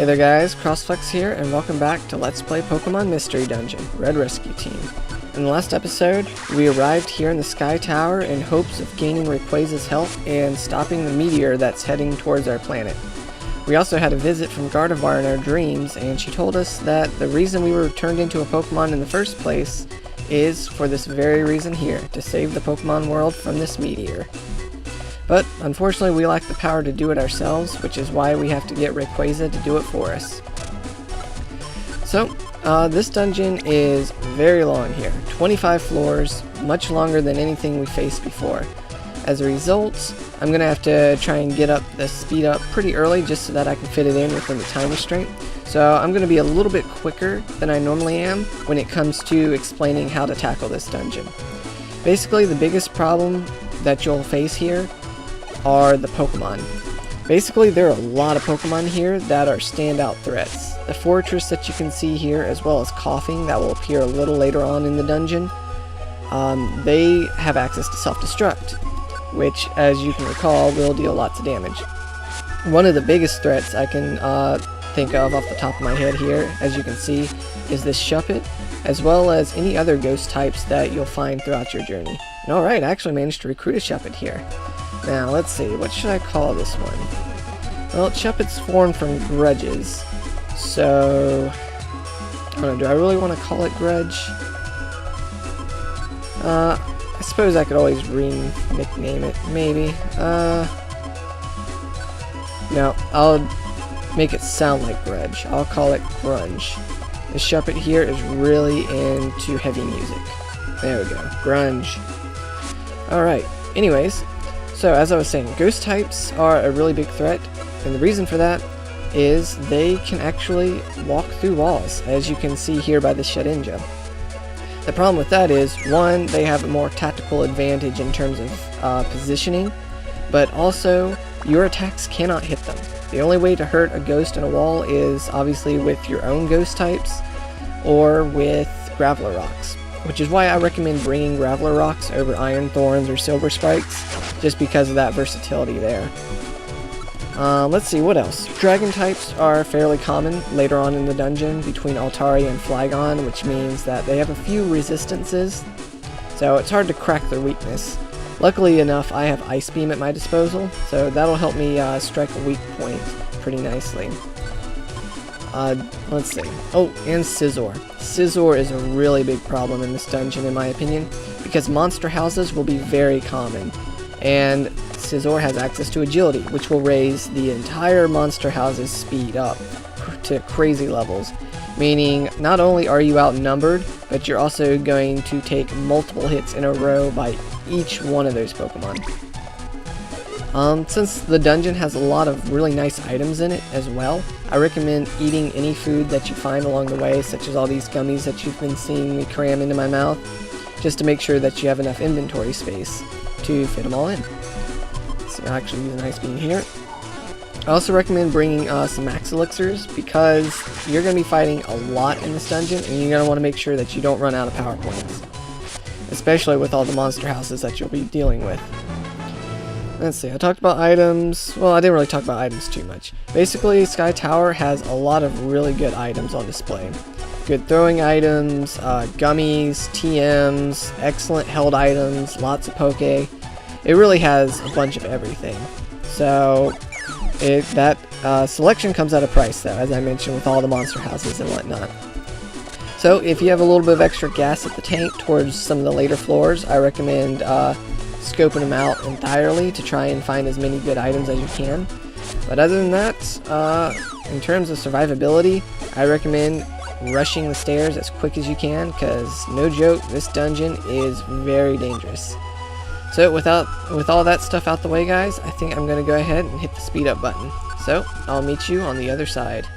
Hey there guys, CrossFlux here, and welcome back to Let's Play Pokemon Mystery Dungeon, Red Rescue Team. In the last episode, we arrived here in the Sky Tower in hopes of gaining Rayquaza's help and stopping the meteor that's heading towards our planet. We also had a visit from Gardevoir in our dreams, and she told us that the reason we were turned into a Pokemon in the first place is for this very reason here, to save the Pokemon world from this meteor. But, unfortunately, we lack the power to do it ourselves, which is why we have to get Rayquaza to do it for us. So, this dungeon is very long here. 25 floors, much longer than anything we faced before. As a result, I'm going to have to try and get up the speed up pretty early just so that I can fit it in within the time restraint. So I'm going to be a little bit quicker than I normally am when it comes to explaining how to tackle this dungeon. Basically, the biggest problem that you'll face here are the Pokemon. Basically, there are a lot of Pokemon here that are standout threats. The fortress that you can see here, as well as Coughing, that will appear a little later on in the dungeon, they have access to self-destruct, which, as you can recall, will deal lots of damage. One of the biggest threats I can think of off the top of my head here, as you can see, is this Shuppet, as well as any other ghost types that you'll find throughout your journey. And alright, I actually managed to recruit a Shuppet here. Now, let's see, what should I call this one? Well, Shuppet's formed from grudges, so I don't know, do I really want to call it Grudge? I suppose I could always nickname it, maybe. No, I'll make it sound like Grudge. I'll call it Grunge. The Shuppet here is really into heavy music. There we go, Grunge. Alright, anyways. So, as I was saying, ghost types are a really big threat, and the reason for that is they can actually walk through walls, as you can see here by the Shedinja. The problem with that is, one, they have a more tactical advantage in terms of positioning, but also, your attacks cannot hit them. The only way to hurt a ghost in a wall is obviously with your own ghost types, or with Graveler Rocks. Which is why I recommend bringing Graveler Rocks over Iron Thorns or Silver Spikes, just because of that versatility there. Let's see, what else? Dragon types are fairly common later on in the dungeon between Altari and Flygon, which means that they have a few resistances, so it's hard to crack their weakness. Luckily enough, I have Ice Beam at my disposal, so that'll help me strike a weak point pretty nicely. Let's see. Oh, and Scizor. Scizor is a really big problem in this dungeon, in my opinion, because monster houses will be very common, and Scizor has access to agility, which will raise the entire monster house's speed up to crazy levels, meaning not only are you outnumbered, but you're also going to take multiple hits in a row by each one of those Pokemon. Since the dungeon has a lot of really nice items in it as well, I recommend eating any food that you find along the way, such as all these gummies that you've been seeing me cram into my mouth, just to make sure that you have enough inventory space to fit them all in. So I'll actually use an Ice Beam here. I also recommend bringing some Max Elixirs, because you're going to be fighting a lot in this dungeon, and you're going to want to make sure that you don't run out of power points, especially with all the monster houses that you'll be dealing with. Let's see, I talked about items. Well, I didn't really talk about items too much. Basically, Sky Tower has a lot of really good items on display. Good throwing items, gummies, TMs, excellent held items, lots of Poke. It really has a bunch of everything. So, that selection comes at a price, though, as I mentioned, with all the monster houses and whatnot. So, if you have a little bit of extra gas at the tank towards some of the later floors, I recommend scoping them out entirely to try and find as many good items as you can. But other than that, in terms of survivability, I recommend rushing the stairs as quick as you can, because no joke, this dungeon is very dangerous. So with all that stuff out the way, guys, I think I'm going to go ahead and hit the speed up button. So I'll meet you on the other side.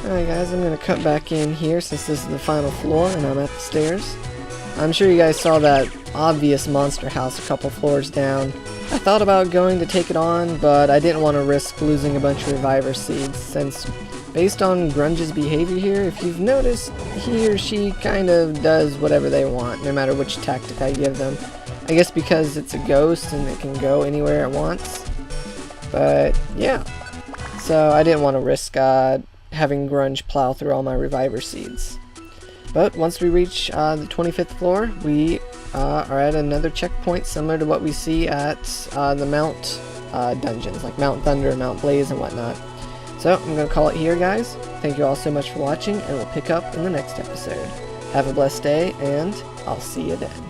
Alright guys, I'm going to cut back in here since this is the final floor and I'm at the stairs. I'm sure you guys saw that obvious monster house a couple floors down. I thought about going to take it on, but I didn't want to risk losing a bunch of reviver seeds, since based on Grunge's behavior here, if you've noticed, he or she kind of does whatever they want, no matter which tactic I give them. I guess because it's a ghost and it can go anywhere it wants. But yeah, so I didn't want to risk having Grunge plow through all my reviver seeds. But once we reach the 25th floor, we are at another checkpoint similar to what we see at the Mount dungeons, like Mount Thunder, Mount Blaze, and whatnot. So I'm going to call it here, guys. Thank you all so much for watching, and we'll pick up in the next episode. Have a blessed day, and I'll see you then.